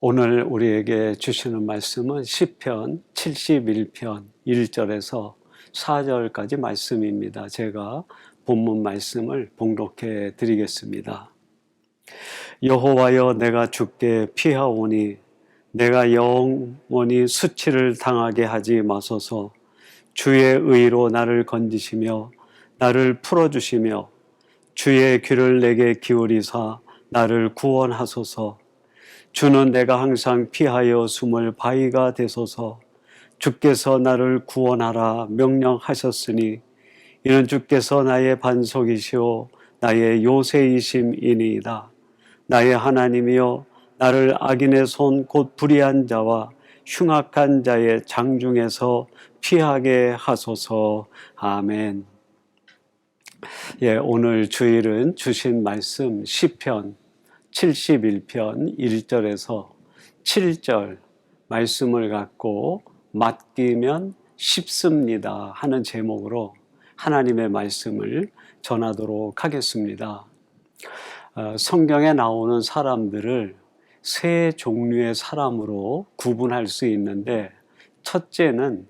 오늘 우리에게 주시는 말씀은 시편 71편 1절에서 4절까지 말씀입니다. 제가 본문 말씀을 봉독해 드리겠습니다. 여호와여, 내가 주께 피하오니 내가 영원히 수치를 당하게 하지 마소서. 주의 의로 나를 건지시며 나를 풀어주시며 주의 귀를 내게 기울이사 나를 구원하소서. 주는 내가 항상 피하여 숨을 바위가 되소서. 주께서 나를 구원하라 명령하셨으니 이는 주께서 나의 반석이시오 나의 요새이심이니이다. 나의 하나님이여, 나를 악인의 손 곧 불의한 자와 흉악한 자의 장중에서 피하게 하소서. 아멘. 오늘 주일은 주신 말씀 시편 71편 1절에서 7절 말씀을 갖고 맡기면 쉽습니다 하는 제목으로 하나님의 말씀을 전하도록 하겠습니다. 성경에 나오는 사람들을 세 종류의 사람으로 구분할 수 있는데, 첫째는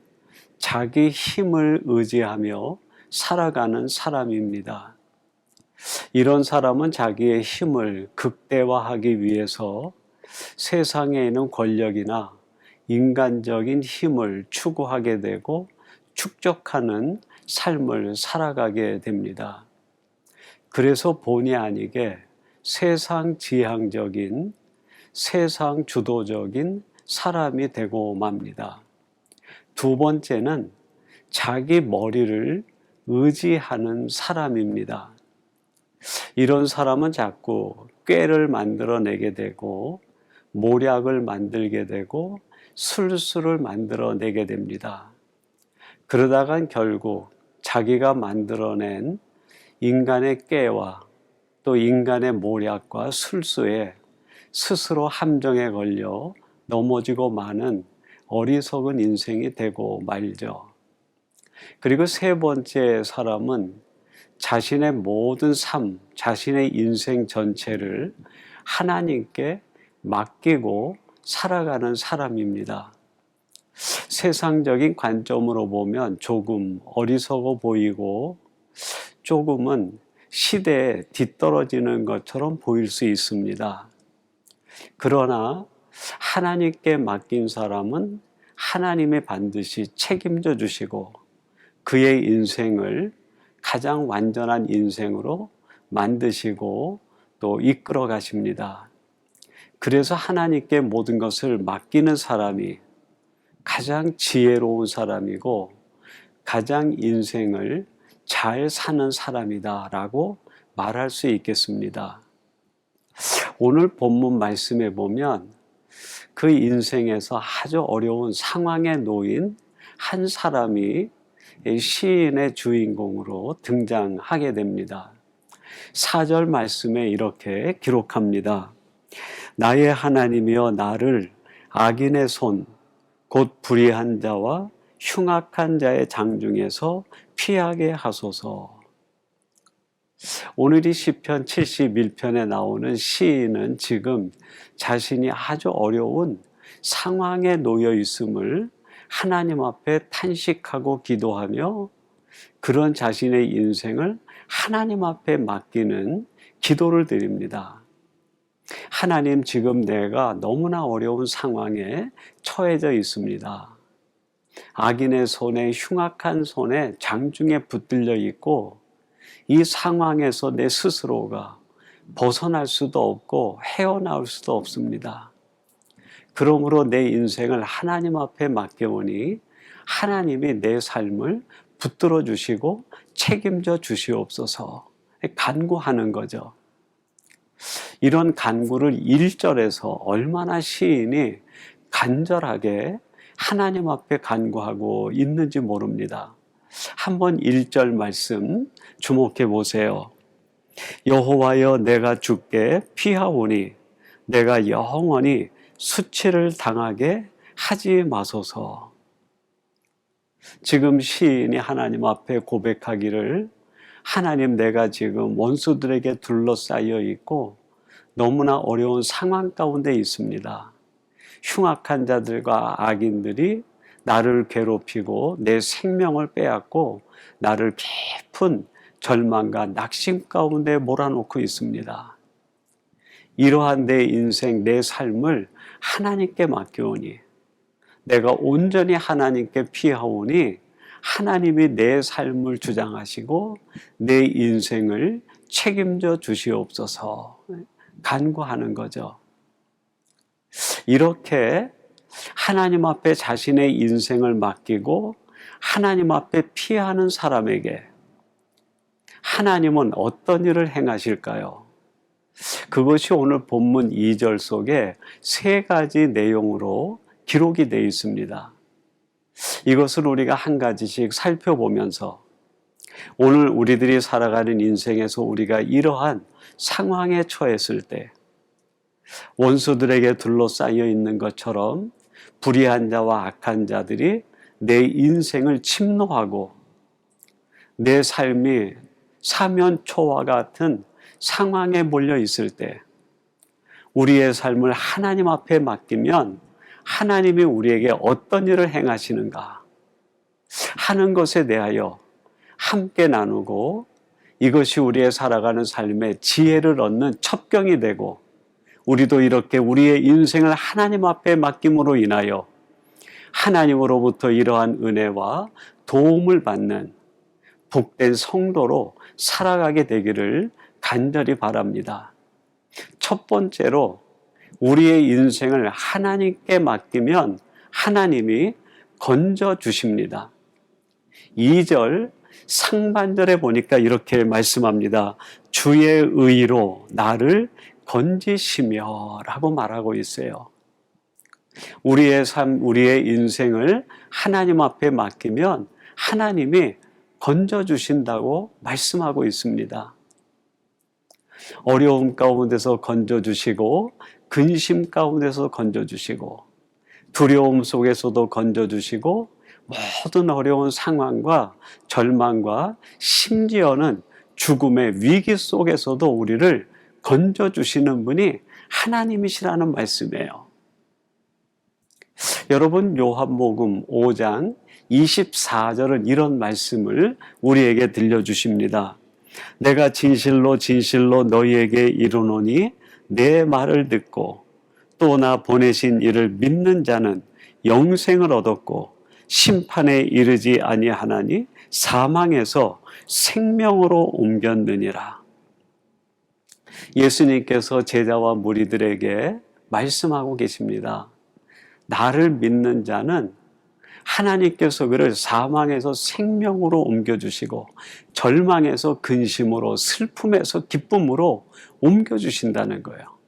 자기 힘을 의지하며 살아가는 사람입니다. 이런 사람은 자기의 힘을 극대화하기 위해서 세상에 있는 권력이나 인간적인 힘을 추구하게 되고 축적하는 삶을 살아가게 됩니다. 그래서 본의 아니게 세상 지향적인, 세상 주도적인 사람이 되고 맙니다. 두 번째는 자기 머리를 의지하는 사람입니다. 이런 사람은 자꾸 꾀를 만들어내게 되고 모략을 만들게 되고 술수를 만들어내게 됩니다. 그러다간 결국 자기가 만들어낸 인간의 꾀와 또 인간의 모략과 술수에 스스로 함정에 걸려 넘어지고 마는 어리석은 인생이 되고 말죠. 그리고 세 번째 사람은 자신의 모든 삶, 자신의 인생 전체를 하나님께 맡기고 살아가는 사람입니다. 세상적인 관점으로 보면 조금 어리석어 보이고 조금은 시대에 뒤떨어지는 것처럼 보일 수 있습니다. 그러나 하나님께 맡긴 사람은 하나님이 반드시 책임져 주시고 그의 인생을 가장 완전한 인생으로 만드시고 또 이끌어 가십니다. 그래서 하나님께 모든 것을 맡기는 사람이 가장 지혜로운 사람이고 가장 인생을 잘 사는 사람이다라고 말할 수 있겠습니다. 오늘 본문 말씀에 보면 그 인생에서 아주 어려운 상황에 놓인 한 사람이 시인의 주인공으로 등장하게 됩니다. 4절 말씀에 이렇게 기록합니다. 나의 하나님이여, 나를 악인의 손 곧 불의한 자와 흉악한 자의 장중에서 피하게 하소서. 오늘이 시편 71편에 나오는 시인은 지금 자신이 아주 어려운 상황에 놓여 있음을 하나님 앞에 탄식하고 기도하며 그런 자신의 인생을 하나님 앞에 맡기는 기도를 드립니다. 하나님, 지금 내가 너무나 어려운 상황에 처해져 있습니다. 악인의 손에, 흉악한 손에 장중에 붙들려 있고 이 상황에서 내 스스로가 벗어날 수도 없고 헤어나올 수도 없습니다. 그러므로 내 인생을 하나님 앞에 맡겨오니 하나님이 내 삶을 붙들어 주시고 책임져 주시옵소서 간구하는 거죠. 이런 간구를 1절에서 얼마나 시인이 간절하게 하나님 앞에 간구하고 있는지 모릅니다. 한번 1절 말씀 주목해 보세요. 여호와여, 내가 주께 피하오니 내가 영원히 수치를 당하게 하지 마소서. 지금 시인이 하나님 앞에 고백하기를, 하나님, 내가 지금 원수들에게 둘러싸여 있고 너무나 어려운 상황 가운데 있습니다. 흉악한 자들과 악인들이 나를 괴롭히고 내 생명을 빼앗고 나를 깊은 절망과 낙심 가운데 몰아넣고 있습니다. 이러한 내 인생, 내 삶을 하나님께 맡겨오니, 내가 온전히 하나님께 피하오니 하나님이 내 삶을 주장하시고 내 인생을 책임져 주시옵소서 간구하는 거죠. 이렇게 하나님 앞에 자신의 인생을 맡기고 하나님 앞에 피하는 사람에게 하나님은 어떤 일을 행하실까요? 그것이 오늘 본문 2절 속에 세 가지 내용으로 기록이 되어 있습니다. 이것을 우리가 한 가지씩 살펴보면서 오늘 우리들이 살아가는 인생에서 우리가 이러한 상황에 처했을 때 원수들에게 둘러싸여 있는 것처럼 불의한 자와 악한 자들이 내 인생을 침노하고 내 삶이 사면초와 같은 상황에 몰려 있을 때 우리의 삶을 하나님 앞에 맡기면 하나님이 우리에게 어떤 일을 행하시는가 하는 것에 대하여 함께 나누고 이것이 우리의 살아가는 삶에 지혜를 얻는 첩경이 되고 우리도 이렇게 우리의 인생을 하나님 앞에 맡김으로 인하여 하나님으로부터 이러한 은혜와 도움을 받는 복된 성도로 살아가게 되기를 간절히 바랍니다. 첫 번째로 우리의 인생을 하나님께 맡기면 하나님이 건져주십니다. 2절 상반절에 보니까 이렇게 말씀합니다. 주의 의로 나를 건지시며 라고 말하고 있어요. 우리의 삶, 우리의 인생을 하나님 앞에 맡기면 하나님이 건져주신다고 말씀하고 있습니다. 어려움 가운데서 건져주시고 근심 가운데서 건져주시고 두려움 속에서도 건져주시고 모든 어려운 상황과 절망과 심지어는 죽음의 위기 속에서도 우리를 건져주시는 분이 하나님이시라는 말씀이에요. 여러분 요한복음 5장 24절은 이런 말씀을 우리에게 들려주십니다. 내가 진실로 진실로 너희에게 이르노니 내 말을 듣고 또 나 보내신 이를 믿는 자는 영생을 얻었고 심판에 이르지 아니하나니 사망에서 생명으로 옮겼느니라. 예수님께서 제자와 무리들에게 말씀하고 계십니다. 나를 믿는 자는 하나님께서 그를 사망에서 생명으로 옮겨주시고 절망에서 근심으로 슬픔에서 기쁨으로 옮겨주신다는 거예요.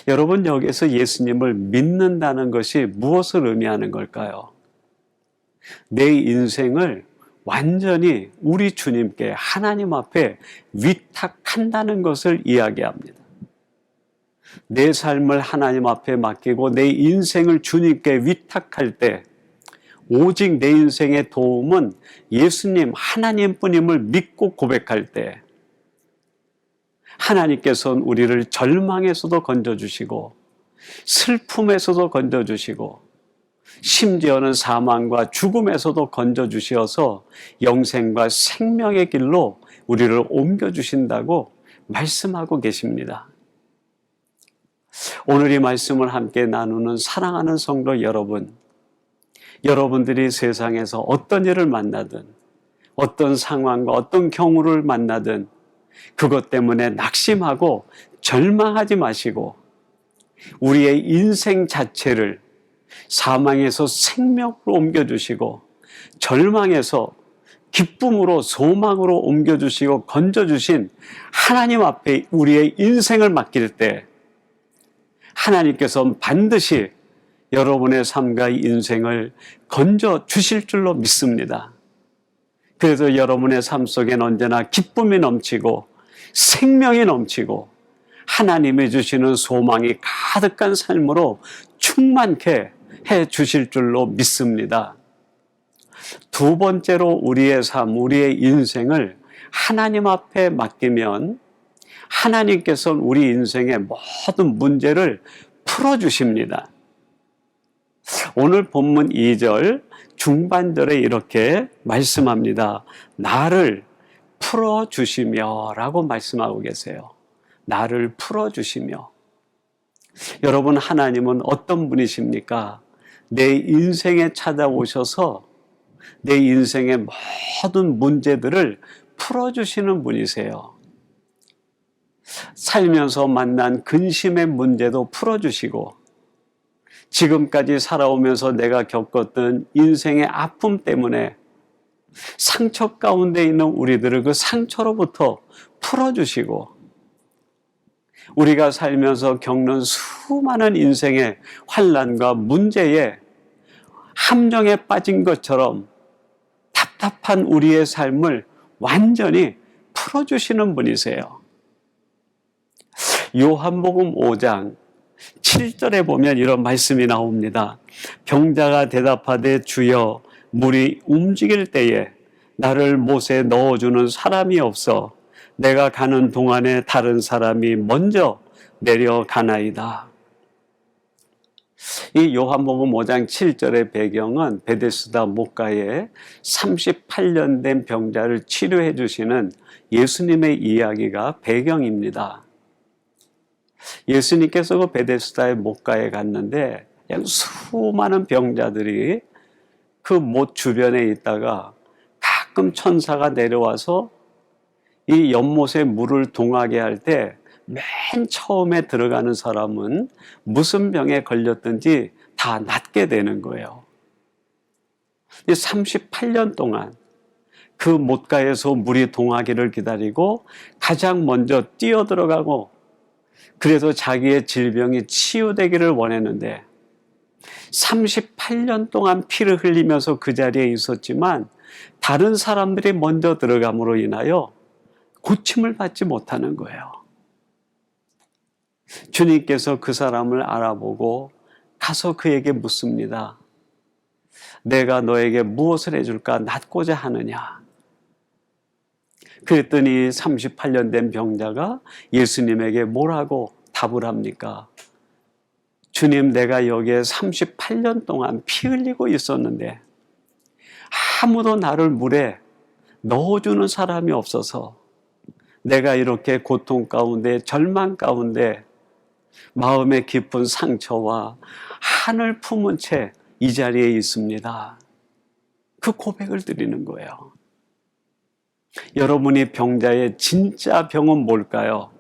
여러분 여기서 예수님을 믿는다는 것이 무엇을 의미하는 걸까요? 내 인생을 완전히 우리 주님께 하나님 앞에 위탁한다는 것을 이야기합니다. 내 삶을 하나님 앞에 맡기고 내 인생을 주님께 위탁할 때 오직 내 인생의 도움은 예수님 하나님뿐임을 믿고 고백할 때 하나님께서는 우리를 절망에서도 건져주시고 슬픔에서도 건져주시고 심지어는 사망과 죽음에서도 건져주셔서 영생과 생명의 길로 우리를 옮겨주신다고 말씀하고 계십니다. 오늘 이 말씀을 함께 나누는 사랑하는 성도 여러분, 여러분들이 세상에서 어떤 일을 만나든 어떤 상황과 어떤 경우를 만나든 그것 때문에 낙심하고 절망하지 마시고 우리의 인생 자체를 사망에서 생명으로 옮겨주시고 절망에서 기쁨으로 소망으로 옮겨주시고 건져주신 하나님 앞에 우리의 인생을 맡길 때 하나님께서 반드시 여러분의 삶과 인생을 건져주실 줄로 믿습니다. 그래서 여러분의 삶 속엔 언제나 기쁨이 넘치고 생명이 넘치고 하나님이 주시는 소망이 가득한 삶으로 충만케 해 주실 줄로 믿습니다. 두 번째로 우리의 삶, 우리의 인생을 하나님 앞에 맡기면 하나님께서는 우리 인생의 모든 문제를 풀어주십니다. 오늘 본문 2절 중반절에 이렇게 말씀합니다. 나를 풀어주시며 라고 말씀하고 계세요. 나를 풀어주시며. 여러분, 하나님은 어떤 분이십니까? 내 인생에 찾아오셔서 내 인생의 모든 문제들을 풀어주시는 분이세요. 살면서 만난 근심의 문제도 풀어주시고, 지금까지 살아오면서 내가 겪었던 인생의 아픔 때문에 상처 가운데 있는 우리들을 그 상처로부터 풀어주시고, 우리가 살면서 겪는 수많은 인생의 환난과 문제에 함정에 빠진 것처럼 답답한 우리의 삶을 완전히 풀어주시는 분이세요. 요한복음 5장 7절에 보면 이런 말씀이 나옵니다. 병자가 대답하되 주여, 물이 움직일 때에 나를 못에 넣어주는 사람이 없어 내가 가는 동안에 다른 사람이 먼저 내려가나이다. 이 요한복음 5장 7절의 배경은 베데스다 목가에 38년 된 병자를 치료해 주시는 예수님의 이야기가 배경입니다. 예수님께서 그 베데스다의 목가에 갔는데 수많은 병자들이 그 못 주변에 있다가 가끔 천사가 내려와서 이 연못에 물을 동하게 할 때 맨 처음에 들어가는 사람은 무슨 병에 걸렸든지 다 낫게 되는 거예요. 38년 동안 그 못가에서 물이 동하기를 기다리고 가장 먼저 뛰어들어가고, 그래서 자기의 질병이 치유되기를 원했는데 38년 동안 피를 흘리면서 그 자리에 있었지만 다른 사람들이 먼저 들어감으로 인하여 고침을 받지 못하는 거예요. 주님께서 그 사람을 알아보고 가서 그에게 묻습니다. 내가 너에게 무엇을 해줄까 낫고자 하느냐? 그랬더니 38년 된 병자가 예수님에게 뭐라고 답을 합니까? 주님, 내가 여기에 38년 동안 피 흘리고 있었는데 아무도 나를 물에 넣어주는 사람이 없어서 내가 이렇게 고통 가운데, 절망 가운데 마음의 깊은 상처와 한을 품은 채 이 자리에 있습니다. 그 고백을 드리는 거예요. 여러분이 병자의 진짜 병은 뭘까요?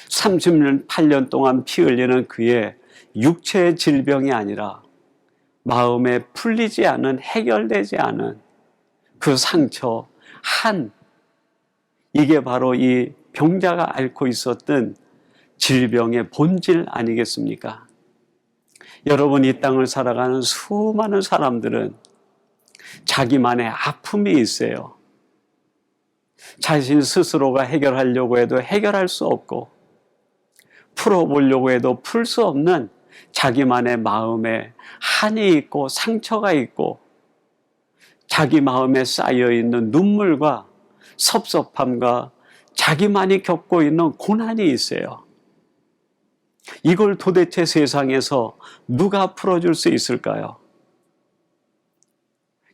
38년 동안 피 흘리는 그의 육체의 질병이 아니라 마음에 풀리지 않은, 해결되지 않은 그 상처, 한, 이게 바로 이 병자가 앓고 있었던 질병의 본질 아니겠습니까? 여러분, 이 땅을 살아가는 수많은 사람들은 자기만의 아픔이 있어요. 자신 스스로가 해결하려고 해도 해결할 수 없고, 풀어보려고 해도 풀 수 없는 자기만의 마음에 한이 있고 상처가 있고, 자기 마음에 쌓여있는 눈물과 섭섭함과 자기만이 겪고 있는 고난이 있어요. 이걸 도대체 세상에서 누가 풀어줄 수 있을까요?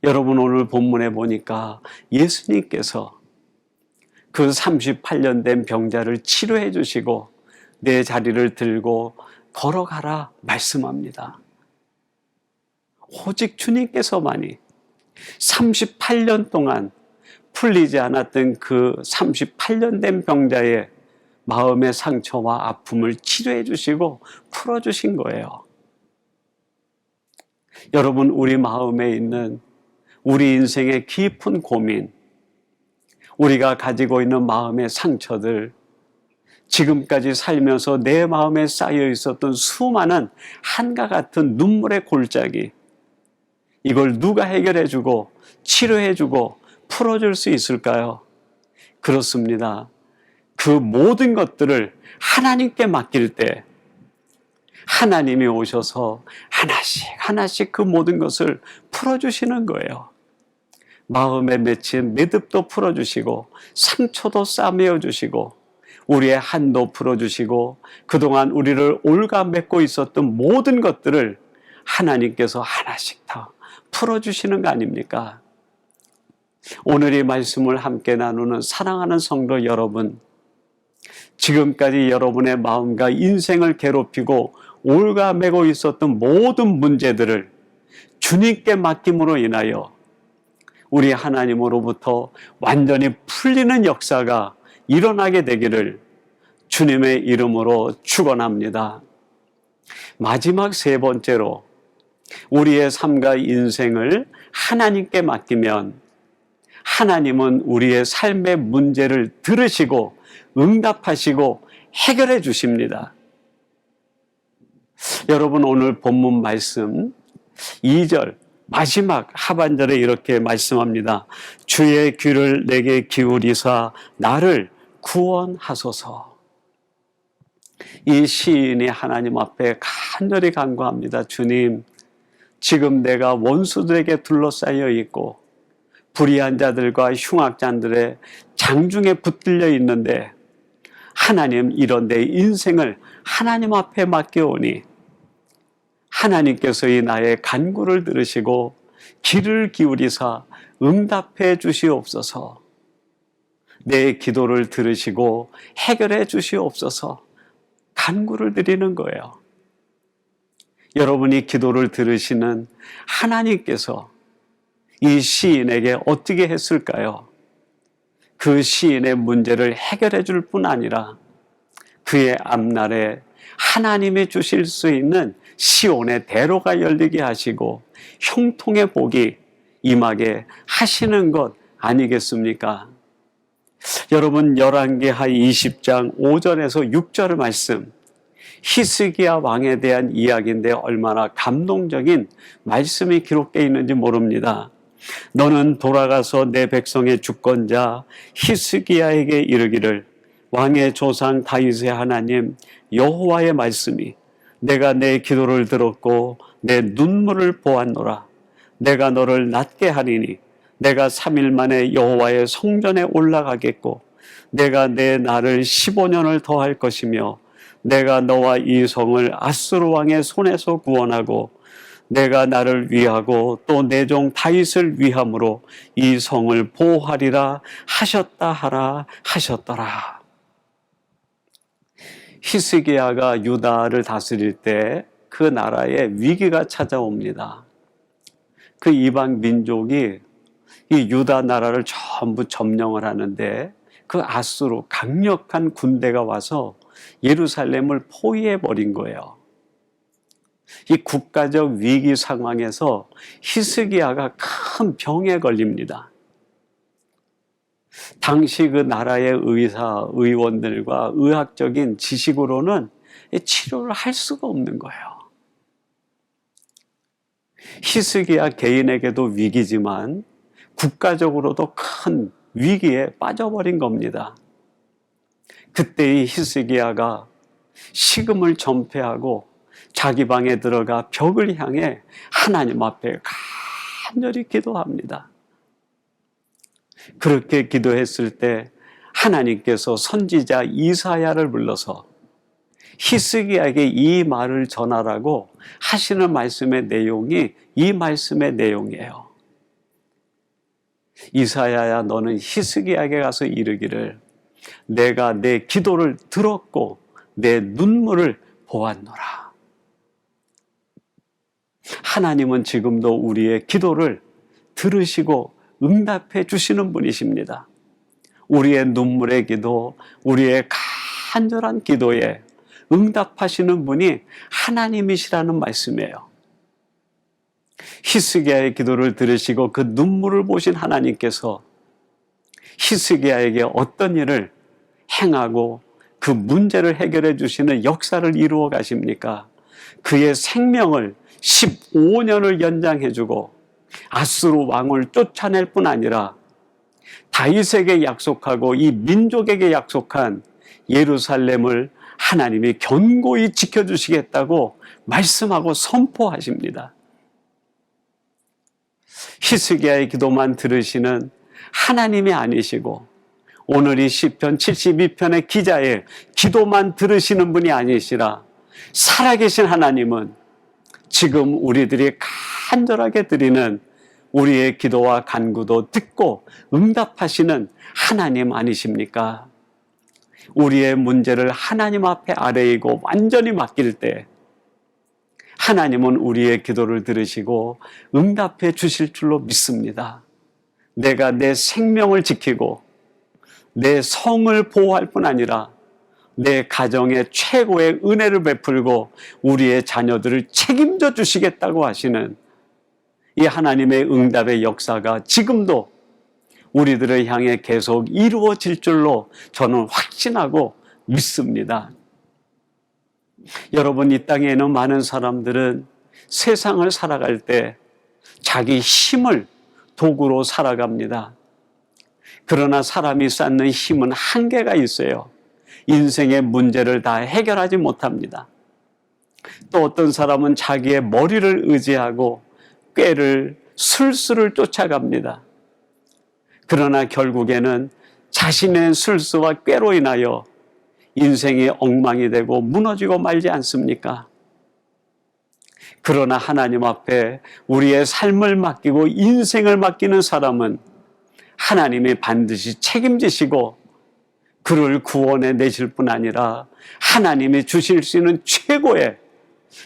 여러분, 오늘 본문에 보니까 예수님께서 그 38년 된 병자를 치료해 주시고 내 자리를 들고 걸어가라 말씀합니다. 오직 주님께서만이 38년 동안 풀리지 않았던 그 38년 된 병자의 마음의 상처와 아픔을 치료해 주시고 풀어 주신 거예요. 여러분, 우리 마음에 있는 우리 인생의 깊은 고민, 우리가 가지고 있는 마음의 상처들, 지금까지 살면서 내 마음에 쌓여 있었던 수많은 한과 같은 눈물의 골짜기, 이걸 누가 해결해주고 치료해주고 풀어줄 수 있을까요? 그렇습니다. 그 모든 것들을 하나님께 맡길 때 하나님이 오셔서 하나씩 하나씩 그 모든 것을 풀어주시는 거예요. 마음에 맺힌 매듭도 풀어주시고 상처도 싸매어 주시고 우리의 한도 풀어주시고 그동안 우리를 올가매고 있었던 모든 것들을 하나님께서 하나씩 다 풀어주시는 거 아닙니까? 오늘 이 말씀을 함께 나누는 사랑하는 성도 여러분, 지금까지 여러분의 마음과 인생을 괴롭히고 올가매고 있었던 모든 문제들을 주님께 맡김으로 인하여 우리 하나님으로부터 완전히 풀리는 역사가 일어나게 되기를 주님의 이름으로 축원합니다. 마지막 세 번째로 우리의 삶과 인생을 하나님께 맡기면 하나님은 우리의 삶의 문제를 들으시고 응답하시고 해결해 주십니다. 여러분, 오늘 본문 말씀 2절 마지막 하반절에 이렇게 말씀합니다. 주의 귀를 내게 기울이사 나를 구원하소서. 이 시인이 하나님 앞에 간절히 간구합니다. 주님, 지금 내가 원수들에게 둘러싸여 있고 불의한 자들과 흉악자들의 장중에 붙들려 있는데 하나님, 이런 내 인생을 하나님 앞에 맡겨오니 하나님께서 이 나의 간구를 들으시고 귀를 기울이사 응답해 주시옵소서. 내 기도를 들으시고 해결해 주시옵소서. 간구를 드리는 거예요. 여러분이 기도를 들으시는 하나님께서 이 시인에게 어떻게 했을까요? 그 시인의 문제를 해결해 줄 뿐 아니라 그의 앞날에 하나님이 주실 수 있는 시온의 대로가 열리게 하시고 형통의 복이 임하게 하시는 것 아니겠습니까? 여러분, 열왕기하 20장 5절에서 6절 말씀, 히스기야 왕에 대한 이야기인데 얼마나 감동적인 말씀이 기록되어 있는지 모릅니다. 너는 돌아가서 내 백성의 주권자 히스기야에게 이르기를, 왕의 조상 다윗의 하나님 여호와의 말씀이 내가 내 기도를 들었고 내 눈물을 보았노라. 내가 너를 낫게 하리니 내가 3일 만에 여호와의 성전에 올라가겠고 내가 내 날을 15년을 더할 것이며 내가 너와 이 성을 아수르 왕의 손에서 구원하고 내가 나를 위하고 또 내 종 다윗을 위함으로 이 성을 보호하리라 하셨다 하라 하셨더라. 히스기야가 유다를 다스릴 때 그 나라에 위기가 찾아옵니다. 그 이방 민족이 이 유다 나라를 전부 점령을 하는데 그 아수르 강력한 군대가 와서 예루살렘을 포위해 버린 거예요. 이 국가적 위기 상황에서 히스기야가 큰 병에 걸립니다. 당시 그 나라의 의원들과 의학적인 지식으로는 치료를 할 수가 없는 거예요. 히스기야 개인에게도 위기지만 국가적으로도 큰 위기에 빠져버린 겁니다. 그때 이 히스기야가 식음을 전폐하고 자기 방에 들어가 벽을 향해 하나님 앞에 간절히 기도합니다. 그렇게 기도했을 때 하나님께서 선지자 이사야를 불러서 히스기야에게 이 말을 전하라고 하시는 말씀의 내용이 이 말씀의 내용이에요. 이사야야, 너는 히스기야에게 가서 이르기를, 내가 내 기도를 들었고 내 눈물을 보았노라. 하나님은 지금도 우리의 기도를 들으시고 응답해 주시는 분이십니다. 우리의 눈물의 기도, 우리의 간절한 기도에 응답하시는 분이 하나님이시라는 말씀이에요. 히스기야의 기도를 들으시고 그 눈물을 보신 하나님께서 히스기야에게 어떤 일을 행하고 그 문제를 해결해 주시는 역사를 이루어 가십니까? 그의 생명을 15년을 연장해 주고 아수르 왕을 쫓아낼 뿐 아니라 다윗에게 약속하고 이 민족에게 약속한 예루살렘을 하나님이 견고히 지켜주시겠다고 말씀하고 선포하십니다. 히스기야의 기도만 들으시는 하나님이 아니시고 오늘 이 시편 72편의 기자의 기도만 들으시는 분이 아니시라 살아계신 하나님은 지금 우리들이 간절하게 드리는 우리의 기도와 간구도 듣고 응답하시는 하나님 아니십니까? 우리의 문제를 하나님 앞에 아뢰이고 완전히 맡길 때 하나님은 우리의 기도를 들으시고 응답해 주실 줄로 믿습니다. 내가 내 생명을 지키고 내 성을 보호할 뿐 아니라 내 가정에 최고의 은혜를 베풀고 우리의 자녀들을 책임져 주시겠다고 하시는 이 하나님의 응답의 역사가 지금도 우리들을 향해 계속 이루어질 줄로 저는 확신하고 믿습니다. 여러분, 이 땅에 있는 많은 사람들은 세상을 살아갈 때 자기 힘을 도구로 살아갑니다. 그러나 사람이 쌓는 힘은 한계가 있어요. 인생의 문제를 다 해결하지 못합니다. 또 어떤 사람은 자기의 머리를 의지하고 꾀를 술수를 쫓아갑니다. 그러나 결국에는 자신의 술수와 꾀로 인하여 인생이 엉망이 되고 무너지고 말지 않습니까? 그러나 하나님 앞에 우리의 삶을 맡기고 인생을 맡기는 사람은 하나님이 반드시 책임지시고 그를 구원해 내실 뿐 아니라 하나님이 주실 수 있는 최고의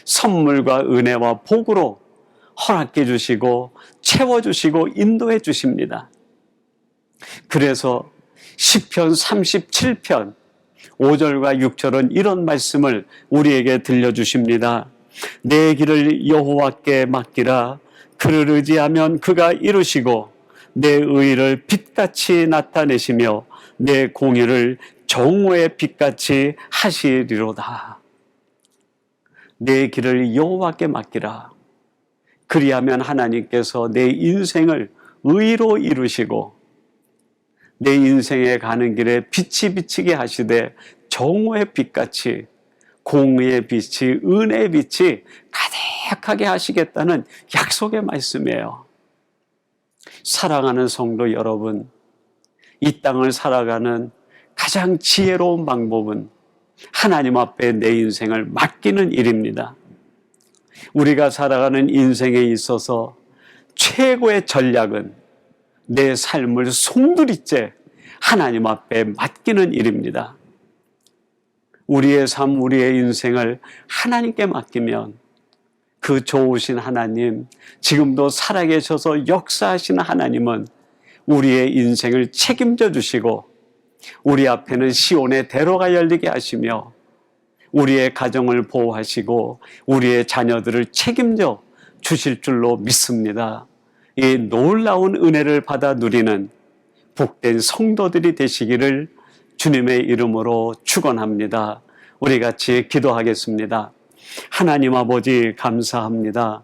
선물과 은혜와 복으로 허락해 주시고 채워주시고 인도해 주십니다. 그래서 시편 37편 5절과 6절은 이런 말씀을 우리에게 들려주십니다. 내 길을 여호와께 맡기라. 그를 의지하면 그가 이루시고 내 의를 빛같이 나타내시며 내 공의를 정오의 빛같이 하시리로다. 내 길을 여호와께 맡기라. 그리하면 하나님께서 내 인생을 의로 이루시고 내 인생에 가는 길에 빛이 비치게 하시되 정오의 빛같이 공의의 빛이 은혜의 빛이 가득하게 하시겠다는 약속의 말씀이에요. 사랑하는 성도 여러분, 이 땅을 살아가는 가장 지혜로운 방법은 하나님 앞에 내 인생을 맡기는 일입니다. 우리가 살아가는 인생에 있어서 최고의 전략은 내 삶을 송두리째 하나님 앞에 맡기는 일입니다. 우리의 삶, 우리의 인생을 하나님께 맡기면 그 좋으신 하나님, 지금도 살아계셔서 역사하시는 하나님은 우리의 인생을 책임져 주시고 우리 앞에는 시온의 대로가 열리게 하시며 우리의 가정을 보호하시고 우리의 자녀들을 책임져 주실 줄로 믿습니다. 이 놀라운 은혜를 받아 누리는 복된 성도들이 되시기를 주님의 이름으로 축원합니다. 우리 같이 기도하겠습니다. 하나님 아버지 감사합니다.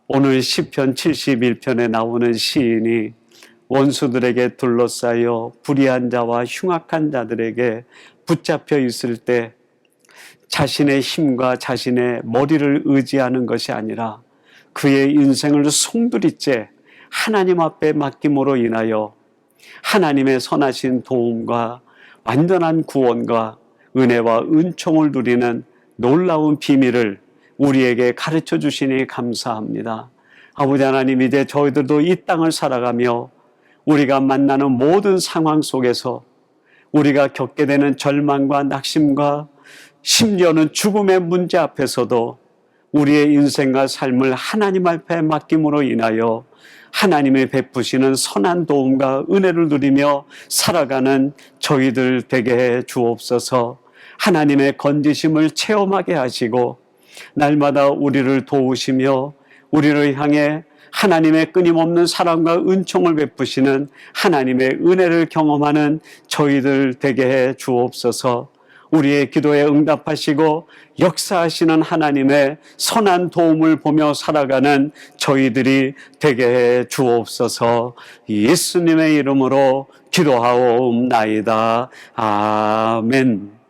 오늘 시편 71편에 나오는 시인이 원수들에게 둘러싸여 불의한 자와 흉악한 자들에게 붙잡혀 있을 때 자신의 힘과 자신의 머리를 의지하는 것이 아니라 그의 인생을 송두리째 하나님 앞에 맡김으로 인하여 하나님의 선하신 도움과 완전한 구원과 은혜와 은총을 누리는 놀라운 비밀을 우리에게 가르쳐 주시니 감사합니다. 아버지 하나님, 이제 저희들도 이 땅을 살아가며 우리가 만나는 모든 상황 속에서 우리가 겪게 되는 절망과 낙심과 심지어는 죽음의 문제 앞에서도 우리의 인생과 삶을 하나님 앞에 맡김으로 인하여 하나님의 베푸시는 선한 도움과 은혜를 누리며 살아가는 저희들 되게 해 주옵소서. 하나님의 건지심을 체험하게 하시고 날마다 우리를 도우시며 우리를 향해 하나님의 끊임없는 사랑과 은총을 베푸시는 하나님의 은혜를 경험하는 저희들 되게 해 주옵소서. 우리의 기도에 응답하시고 역사하시는 하나님의 선한 도움을 보며 살아가는 저희들이 되게 해 주옵소서. 예수님의 이름으로 기도하옵나이다. 아멘.